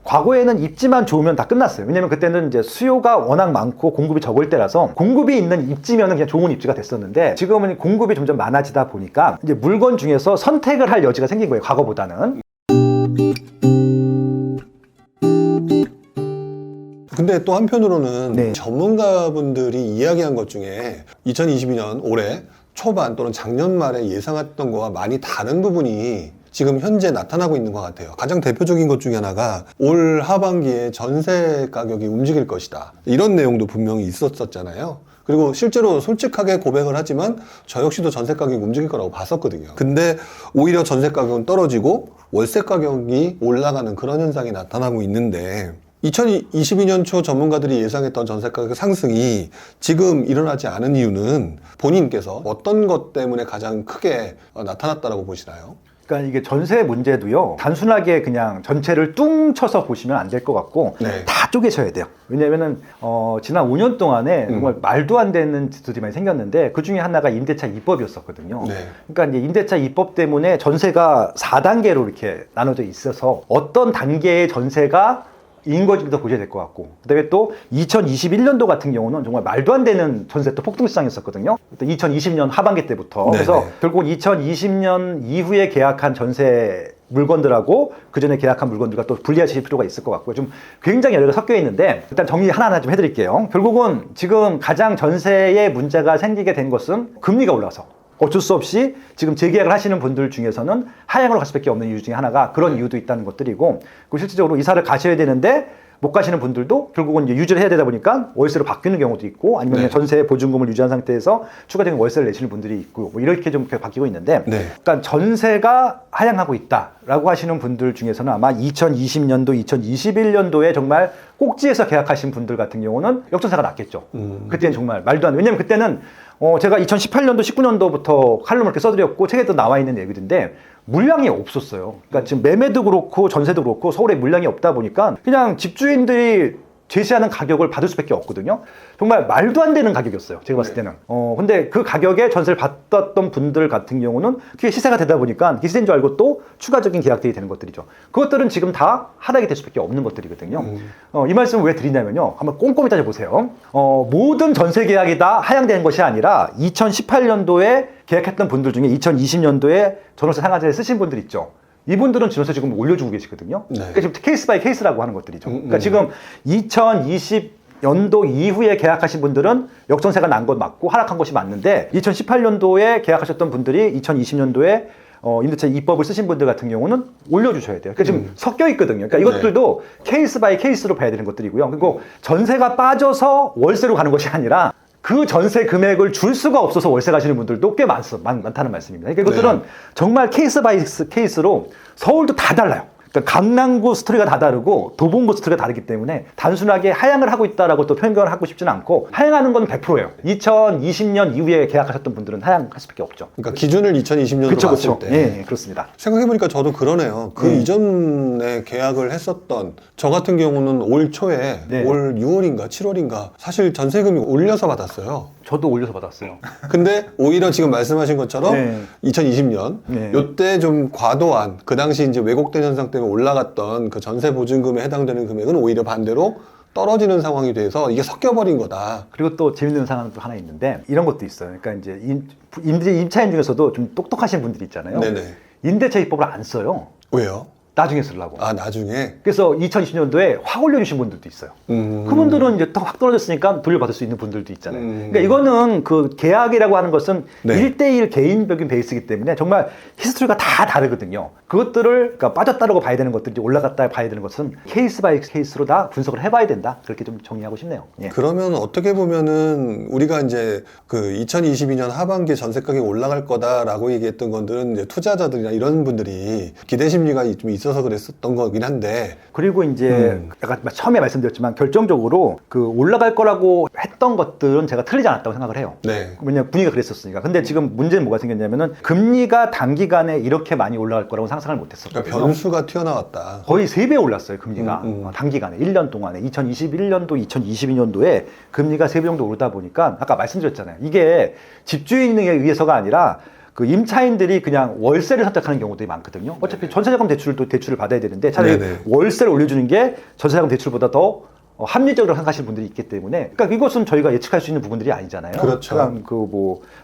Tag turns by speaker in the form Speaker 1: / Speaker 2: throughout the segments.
Speaker 1: 과거에는 입지만 좋으면 다 끝났어요. 왜냐면 그때는 이제 수요가 워낙 많고 공급이 적을 때라서 공급이 있는 입지면은 그냥 좋은 입지가 됐었는데 지금은 공급이 점점 많아지다 보니까 이제 물건 중에서 선택을 할 여지가 생긴 거예요. 과거보다는.
Speaker 2: 근데 또 한편으로는
Speaker 1: 네.
Speaker 2: 전문가분들이 이야기한 것 중에 2022년 올해 초반 또는 작년 말에 예상했던 거와 많이 다른 부분이 지금 현재 나타나고 있는 것 같아요. 가장 대표적인 것 중에 하나가 올 하반기에 전세 가격이 움직일 것이다. 이런 내용도 분명히 있었잖아요. 그리고 실제로 솔직하게 고백을 하지만 저 역시도 전세 가격이 움직일 거라고 봤었거든요. 근데 오히려 전세 가격은 떨어지고 월세 가격이 올라가는 그런 현상이 나타나고 있는데 2022년 초 전문가들이 예상했던 전세 가격 상승이 지금 일어나지 않은 이유는 본인께서 어떤 것 때문에 가장 크게 나타났다고 보시나요?
Speaker 1: 그러니까 이게 전세 문제도요, 단순하게 그냥 전체를 뚱 쳐서 보시면 안 될 것 같고,
Speaker 2: 네.
Speaker 1: 다 쪼개셔야 돼요. 왜냐면은, 지난 5년 동안에 정말 말도 안 되는 짓들이 많이 생겼는데, 그 중에 하나가 임대차 입법이었었거든요.
Speaker 2: 네.
Speaker 1: 그러니까 이제 임대차 입법 때문에 전세가 4단계로 이렇게 나눠져 있어서 어떤 단계의 전세가 인거지부터 보셔야 될 것 같고, 그 다음에 또 2021년도 같은 경우는 정말 말도 안 되는 전세 또 폭등시장이었었거든요. 2020년 하반기 때부터.
Speaker 2: 네네.
Speaker 1: 그래서 결국 2020년 이후에 계약한 전세 물건들하고 그 전에 계약한 물건들과 또 분리하실 필요가 있을 것 같고요. 좀 굉장히 여러 가지 섞여 있는데 일단 정리 하나하나 좀 해드릴게요. 결국은 지금 가장 전세에 문제가 생기게 된 것은 금리가 올라서 어쩔 수 없이 지금 재계약을 하시는 분들 중에서는 하향으로 갈 수밖에 없는 이유 중에 하나가 그런 이유도 있다는 것들이고, 그리고 실질적으로 이사를 가셔야 되는데 못 가시는 분들도 결국은 이제 유지를 해야 되다 보니까 월세로 바뀌는 경우도 있고, 아니면
Speaker 2: 네.
Speaker 1: 전세 보증금을 유지한 상태에서 추가적인 월세를 내시는 분들이 있고, 뭐 이렇게 좀 바뀌고 있는데,
Speaker 2: 네.
Speaker 1: 그러니까 전세가 하향하고 있다라고 하시는 분들 중에서는 아마 2020년도, 2021년도에 정말 꼭지에서 계약하신 분들 같은 경우는 역전세가 났겠죠. 그때는 정말 말도 안 돼. 왜냐면 그때는 제가 2018년도, 19년도부터 칼럼을 이렇게 써드렸고 책에도 나와 있는 얘기인데 물량이 없었어요. 그러니까 지금 매매도 그렇고 전세도 그렇고 서울에 물량이 없다 보니까 그냥 집주인들이 제시하는 가격을 받을 수밖에 없거든요. 정말 말도 안 되는 가격이었어요. 제가 봤을 때는. 근데 그 가격에 전세를 받았던 분들 같은 경우는 그게 시세가 되다 보니까 시세인 줄 알고 또 추가적인 계약들이 되는 것들이죠. 그것들은 지금 다 하락이 될 수밖에 없는 것들이거든요. 이 말씀을 왜 드리냐면요. 한번 꼼꼼히 따져보세요. 모든 전세 계약이 다 하향되는 것이 아니라 2018년도에 계약했던 분들 중에 2020년도에 전월세 상한제를 쓰신 분들 있죠. 이분들은 전월세 지금 올려주고 계시거든요.
Speaker 2: 네.
Speaker 1: 그러니까 지금 케이스 바이 케이스라고 하는 것들이죠. 그러니까 지금 2020년도 이후에 계약하신 분들은 역전세가 난 것 맞고 하락한 것이 맞는데 2018년도에 계약하셨던 분들이 2020년도에 임대차 입법을 쓰신 분들 같은 경우는 올려주셔야 돼요. 그러니까 지금 섞여 있거든요. 그러니까 이것들도 케이스 바이 케이스로 봐야 되는 것들이고요. 그리고 전세가 빠져서 월세로 가는 것이 아니라 그 전세 금액을 줄 수가 없어서 월세 가시는 분들도 꽤 많다는 말씀입니다. 그러니까 이것들은 정말 케이스 바이 케이스로 서울도 다 달라요. 그러니까 강남구 스토리가 다 다르고 도봉구 스토리가 다르기 때문에 단순하게 하향을 하고 있다라고 또 편견을 하고 싶지는 않고, 하향하는 건 100%예요. 2020년 이후에 계약하셨던 분들은 하향할 수밖에 없죠.
Speaker 2: 그러니까 기준을 2020년으로
Speaker 1: 그쵸,
Speaker 2: 봤을
Speaker 1: 그쵸.
Speaker 2: 때
Speaker 1: 예, 그렇습니다.
Speaker 2: 생각해보니까 저도 그러네요. 그 이전에 계약을 했었던 저 같은 경우는 올 초에
Speaker 1: 네.
Speaker 2: 올 6월인가 7월인가 사실 전세금이 올려서 받았어요.
Speaker 1: 저도 올려서 받았어요.
Speaker 2: 근데 오히려 지금 말씀하신 것처럼
Speaker 1: 네.
Speaker 2: 2020년
Speaker 1: 네.
Speaker 2: 요때 좀 과도한 그 당시 이제 왜곡된 현상 때문에 올라갔던 그 전세 보증금에 해당되는 금액은 오히려 반대로 떨어지는 상황이 돼서 이게 섞여버린 거다.
Speaker 1: 그리고 또 재밌는 상황은 또 하나 있는데 이런 것도 있어요. 그러니까 이제 임차인 중에서도 좀 똑똑하신 분들이 있잖아요.
Speaker 2: 네네.
Speaker 1: 임대차 입법을 안 써요.
Speaker 2: 왜요?
Speaker 1: 나중에 쓰려고.
Speaker 2: 아 나중에?
Speaker 1: 그래서 2020년도에 확 올려주신 분들도 있어요. 그분들은 이제 또 확 떨어졌으니까 돌려받을 수 있는 분들도 있잖아요. 그러니까 이거는 그 계약이라고 하는 것은
Speaker 2: 네.
Speaker 1: 1대1 개인적인 베이스이기 때문에 정말 히스토리가 다 다르거든요. 그것들을 그러니까 빠졌다라고 봐야 되는 것들이 올라갔다 봐야 되는 것은 케이스 바이 케이스로 다 분석을 해봐야 된다. 그렇게 좀 정리하고 싶네요. 예.
Speaker 2: 그러면 어떻게 보면은 우리가 이제 그 2022년 하반기에 전세 가격이 올라갈 거다라고 얘기했던 것들은 이제 투자자들이나 이런 분들이 기대 심리가 좀 있어서 그랬었던 거긴 한데,
Speaker 1: 그리고 이제 약간 처음에 말씀드렸지만 결정적으로 그 올라갈 거라고 했던 것들은 제가 틀리지 않았다고 생각을 해요.
Speaker 2: 네.
Speaker 1: 왜냐면 분위기가 그랬었으니까. 근데 지금 문제는 뭐가 생겼냐면은 금리가 단기간에 이렇게 많이 올라갈 거라고 상상을 못했었거든요.
Speaker 2: 그러니까 변수가 튀어나왔다.
Speaker 1: 거의 3배 올랐어요, 금리가. 단기간에 1년 동안에 2021년도, 2022년도에 금리가 3배 정도 오르다 보니까 아까 말씀드렸잖아요. 이게 집주인에 의해서가 아니라 그 임차인들이 그냥 월세를 선택하는 경우들이 많거든요. 어차피 전세자금 대출을 받아야 되는데 차라리
Speaker 2: 네네.
Speaker 1: 월세를 올려주는 게 전세자금 대출보다 더 합리적으로 생각하시는 분들이 있기 때문에, 그러니까 이것은 저희가 예측할 수 있는 부분들이 아니잖아요.
Speaker 2: 그렇죠.
Speaker 1: 그냥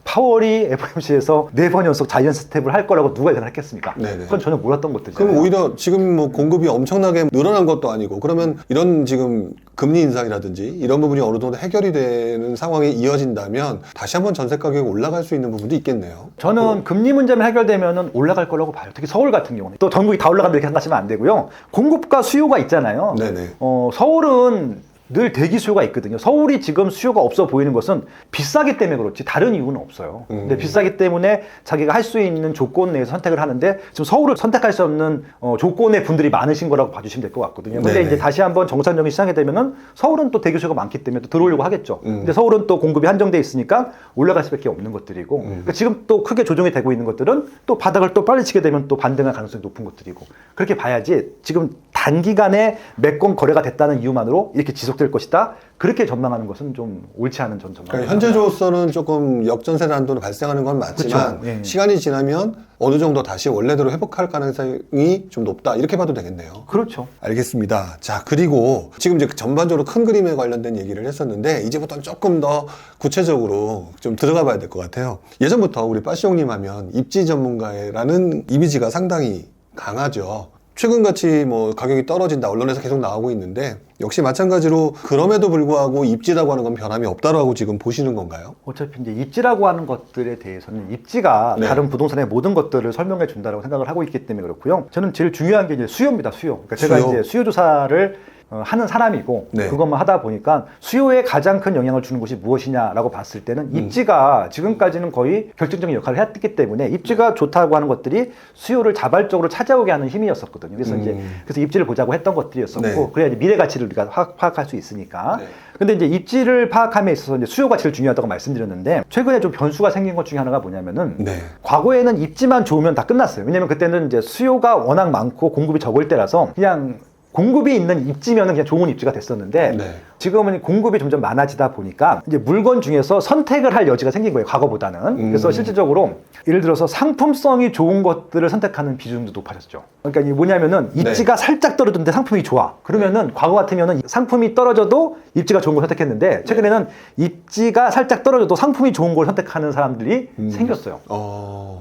Speaker 1: 파월이 FOMC에서 4번 연속 자이언트 스텝을 할 거라고 누가 예상했겠습니까?
Speaker 2: 네네.
Speaker 1: 그건 전혀 몰랐던 것들이잖아요.
Speaker 2: 그럼 오히려 지금 뭐 공급이 엄청나게 늘어난 것도 아니고 그러면 이런 지금 금리 인상이라든지 이런 부분이 어느 정도 해결이 되는 상황이 이어진다면 다시 한번 전세 가격이 올라갈 수 있는 부분도 있겠네요.
Speaker 1: 저는 금리 문제만 해결되면 올라갈 거라고 봐요. 특히 서울 같은 경우는. 또 전국이 다 올라간다 이렇게 생각하시면 안 되고요. 공급과 수요가 있잖아요.
Speaker 2: 네네.
Speaker 1: 서울은 늘 대기 수요가 있거든요. 서울이 지금 수요가 없어 보이는 것은 비싸기 때문에 그렇지 다른 이유는 없어요. 근데 비싸기 때문에 자기가 할 수 있는 조건 내에서 선택을 하는데 지금 서울을 선택할 수 없는 조건의 분들이 많으신 거라고 봐주시면 될 것 같거든요. 근데
Speaker 2: 네네.
Speaker 1: 이제 다시 한번 정상적인 시장이 되면은 서울은 또 대기 수요가 많기 때문에 또 들어오려고 하겠죠. 근데 서울은 또 공급이 한정돼 있으니까 올라갈 수밖에 없는 것들이고 그러니까 지금 또 크게 조정이 되고 있는 것들은 또 바닥을 또 빨리 치게 되면 또 반등할 가능성이 높은 것들이고 그렇게 봐야지 지금 단기간에 몇 건 거래가 됐다는 이유만으로 이렇게 지속될 것이다. 그렇게 전망하는 것은 좀 옳지 않은 전망입니다.
Speaker 2: 그러니까 현재로서는 조금 역전세 난도는 발생하는 건 맞지만
Speaker 1: 그렇죠. 예.
Speaker 2: 시간이 지나면 어느 정도 다시 원래대로 회복할 가능성이 좀 높다 이렇게 봐도 되겠네요.
Speaker 1: 그렇죠.
Speaker 2: 알겠습니다. 자, 그리고 지금 이제 전반적으로 큰 그림에 관련된 얘기를 했었는데 이제부터는 조금 더 구체적으로 좀 들어가 봐야 될 것 같아요. 예전부터 우리 빠시용님 하면 입지 전문가라는 이미지가 상당히 강하죠. 최근같이 뭐 가격이 떨어진다 언론에서 계속 나오고 있는데 역시 마찬가지로 그럼에도 불구하고 입지라고 하는 건 변함이 없다라고 지금 보시는 건가요?
Speaker 1: 어차피 이제 입지라고 하는 것들에 대해서는 입지가
Speaker 2: 네.
Speaker 1: 다른 부동산의 모든 것들을 설명해 준다고 생각을 하고 있기 때문에 그렇고요. 저는 제일 중요한 게 이제 수요입니다. 수요. 그러니까 제가
Speaker 2: 수요.
Speaker 1: 이제 수요 조사를 하는 사람이고
Speaker 2: 네.
Speaker 1: 그것만 하다 보니까 수요에 가장 큰 영향을 주는 것이 무엇이냐라고 봤을 때는 입지가 지금까지는 거의 결정적인 역할을 했기 때문에 입지가 좋다고 하는 것들이 수요를 자발적으로 찾아오게 하는 힘이었었거든요. 그래서 이제 그래서 입지를 보자고 했던 것들이었었고
Speaker 2: 네.
Speaker 1: 그래야 이제 미래 가치를 우리가 파악할 수 있으니까.
Speaker 2: 네.
Speaker 1: 근데 이제 입지를 파악함에 있어서 이제 수요가 제일 중요하다고 말씀드렸는데 최근에 좀 변수가 생긴 것 중에 하나가 뭐냐면은
Speaker 2: 네.
Speaker 1: 과거에는 입지만 좋으면 다 끝났어요. 왜냐면 그때는 이제 수요가 워낙 많고 공급이 적을 때라서 그냥 공급이 있는 입지면은 그냥 좋은 입지가 됐었는데
Speaker 2: 네.
Speaker 1: 지금은 공급이 점점 많아지다 보니까 이제 물건 중에서 선택을 할 여지가 생긴 거예요. 과거보다는. 그래서 실질적으로 예를 들어서 상품성이 좋은 것들을 선택하는 비중도 높아졌죠. 그러니까 이게 뭐냐면은 입지가 살짝 떨어졌는데 상품이 좋아. 그러면은 과거 같으면은 상품이 떨어져도 입지가 좋은 걸 선택했는데 최근에는 입지가 살짝 떨어져도 상품이 좋은 걸 선택하는 사람들이 생겼어요.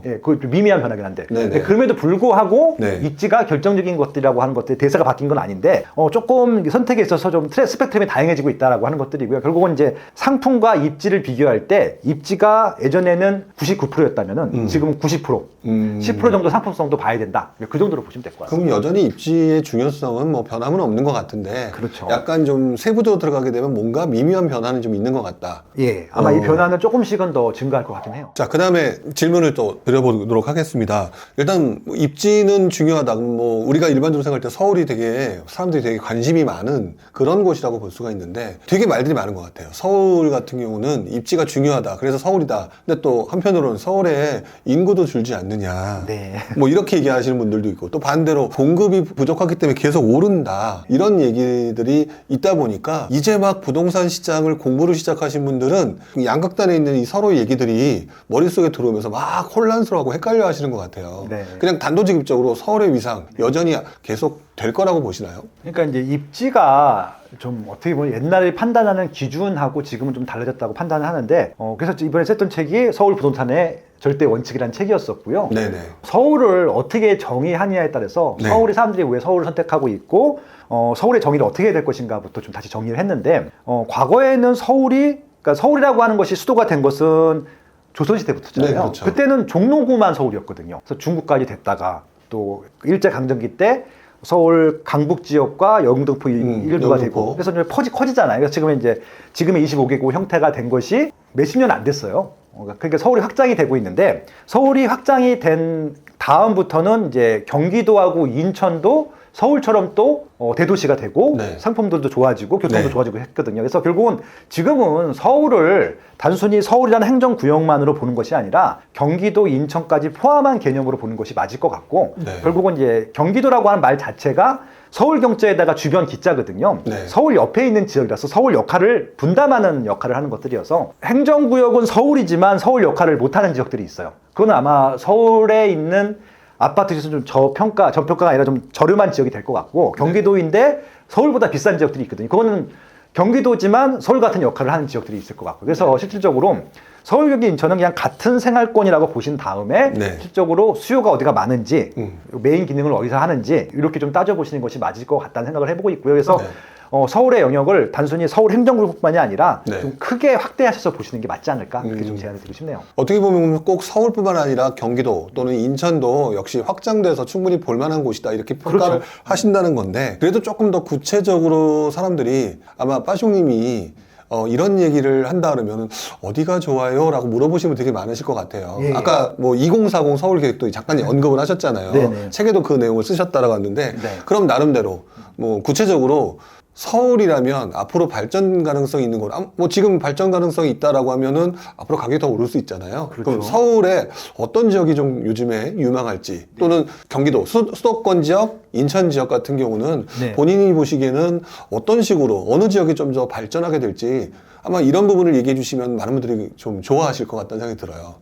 Speaker 1: 예, 그 미미한 변화긴 한데.
Speaker 2: 네네.
Speaker 1: 그럼에도 불구하고
Speaker 2: 네.
Speaker 1: 입지가 결정적인 것들이라고 하는 것들이 대세가 바뀐 건 아닌데 조금 선택에 있어서 좀 스펙트럼이 다양해지고 있다라고 하는 것들이고요. 결국은 이제 상품과 입지를 비교할 때 입지가 예전에는 99%였다면은 지금은 90%, 10% 정도 상품성도 봐야 된다. 그 정도로 보시면 될 것 같습니다.
Speaker 2: 그럼 여전히 입지의 중요성은 뭐 변함은 없는 것 같은데
Speaker 1: 그렇죠.
Speaker 2: 약간 좀 세부적으로 들어가게 되면 뭔가 미묘한 변화는 좀 있는 것 같다.
Speaker 1: 예, 아마 이 변화는 조금씩은 더 증가할 것 같긴 해요.
Speaker 2: 자, 그 다음에 질문을 또 드려보도록 하겠습니다. 일단 뭐 입지는 중요하다. 뭐 우리가 일반적으로 생각할 때 서울이 되게 사람들이 되게 관심이 많은 그런 곳이라고 볼 수가 있는데 되게 말들이 많은 것 같아요. 서울 같은 경우는 입지가 중요하다. 그래서 서울이다. 근데 또 한편으로는 서울에 인구도 줄지 않느냐.
Speaker 1: 네.
Speaker 2: 뭐 이렇게 얘기하시는 분들도 있고 또 반대로 공급이 부족하기 때문에 계속 오른다. 이런 얘기들이 있다 보니까 이제 막 부동산 시장을 공부를 시작하신 분들은 양극단에 있는 이 서로 얘기들이 머릿속에 들어오면서 막 혼란스러워하고 헷갈려 하시는 것 같아요.
Speaker 1: 네.
Speaker 2: 그냥 단도직입적으로 서울의 위상 여전히 계속 될 거라고 보시나요?
Speaker 1: 그러니까 이제 입지가 좀 어떻게 보면 옛날에 판단하는 기준하고 지금은 좀 달라졌다고 판단을 하는데 그래서 이번에 썼던 책이 서울 부동산의 절대 원칙이라는 책이었었고요.
Speaker 2: 네네.
Speaker 1: 서울을 어떻게 정의하느냐에 따라서
Speaker 2: 네.
Speaker 1: 서울이 사람들이 왜 서울을 선택하고 있고 서울의 정의를 어떻게 해야 될 것인가부터 좀 다시 정리를 했는데 과거에는 그러니까 서울이라고 하는 것이 수도가 된 것은 조선시대부터잖아요.
Speaker 2: 네, 그렇죠.
Speaker 1: 그때는 종로구만 서울이었거든요. 그래서 중국까지 됐다가 또 일제강점기 때 서울 강북 지역과 영등포 일부가
Speaker 2: 영등포.
Speaker 1: 되고 그래서 좀 커지잖아요. 그래서 지금은 이제 지금의 25개국 형태가 된 것이 몇십 년 안 됐어요. 그러니까 서울이 확장이 되고 있는데 서울이 확장이 된 다음부터는 이제 경기도하고 인천도 서울처럼 또 대도시가 되고
Speaker 2: 네.
Speaker 1: 상품들도 좋아지고 교통도
Speaker 2: 네.
Speaker 1: 좋아지고 했거든요. 그래서 결국은 지금은 서울을 단순히 서울이라는 행정구역만으로 보는 것이 아니라 경기도, 인천까지 포함한 개념으로 보는 것이 맞을 것 같고
Speaker 2: 네.
Speaker 1: 결국은 이제 경기도라고 하는 말 자체가 서울 경제에다가 주변 기자거든요.
Speaker 2: 네.
Speaker 1: 서울 옆에 있는 지역이라서 서울 역할을 분담하는 역할을 하는 것들이어서 행정구역은 서울이지만 서울 역할을 못하는 지역들이 있어요. 그건 아마 서울에 있는 아파트에서 좀 저평가가 아니라 좀 저렴한 지역이 될 것 같고 경기도인데 서울보다 비싼 지역들이 있거든요. 그거는 경기도지만 서울 같은 역할을 하는 지역들이 있을 것 같고 그래서 실질적으로 서울, 경기, 인천은 그냥 같은 생활권이라고 보신 다음에
Speaker 2: 네.
Speaker 1: 실질적으로 수요가 어디가 많은지 메인 기능을 어디서 하는지 이렇게 좀 따져보시는 것이 맞을 것 같다는 생각을 해보고 있고요. 그래서
Speaker 2: 네.
Speaker 1: 서울의 영역을 단순히 서울 행정구역뿐만이 아니라
Speaker 2: 네.
Speaker 1: 좀 크게 확대하셔서 보시는 게 맞지 않을까 그렇게 좀 제안을 드리고 싶네요.
Speaker 2: 어떻게 보면 꼭 서울뿐만 아니라 경기도 또는 인천도 역시 확장돼서 충분히 볼만한 곳이다 이렇게 평가를
Speaker 1: 그렇죠.
Speaker 2: 하신다는 건데 그래도 조금 더 구체적으로 사람들이 아마 빠숑님이 이런 얘기를 한다 그러면 어디가 좋아요? 라고 물어보시면 되게 많으실 것 같아요.
Speaker 1: 예.
Speaker 2: 아까 뭐 2040 서울계획도 잠깐 언급을 하셨잖아요.
Speaker 1: 네네.
Speaker 2: 책에도 그 내용을 쓰셨다라고 하는데
Speaker 1: 네.
Speaker 2: 그럼 나름대로 뭐 구체적으로 서울이라면 앞으로 발전 가능성이 있는 곳, 뭐 지금 발전 가능성이 있다라고 하면은 앞으로 가격이 더 오를 수 있잖아요.
Speaker 1: 그렇죠.
Speaker 2: 그럼 서울에 어떤 지역이 좀 요즘에 유망할지 또는 경기도 수도권 지역, 인천 지역 같은 경우는
Speaker 1: 네.
Speaker 2: 본인이 보시기에는 어떤 식으로 어느 지역이 좀 더 발전하게 될지 아마 이런 부분을 얘기해 주시면 많은 분들이 좀 좋아하실 것 같다는 생각이 들어요.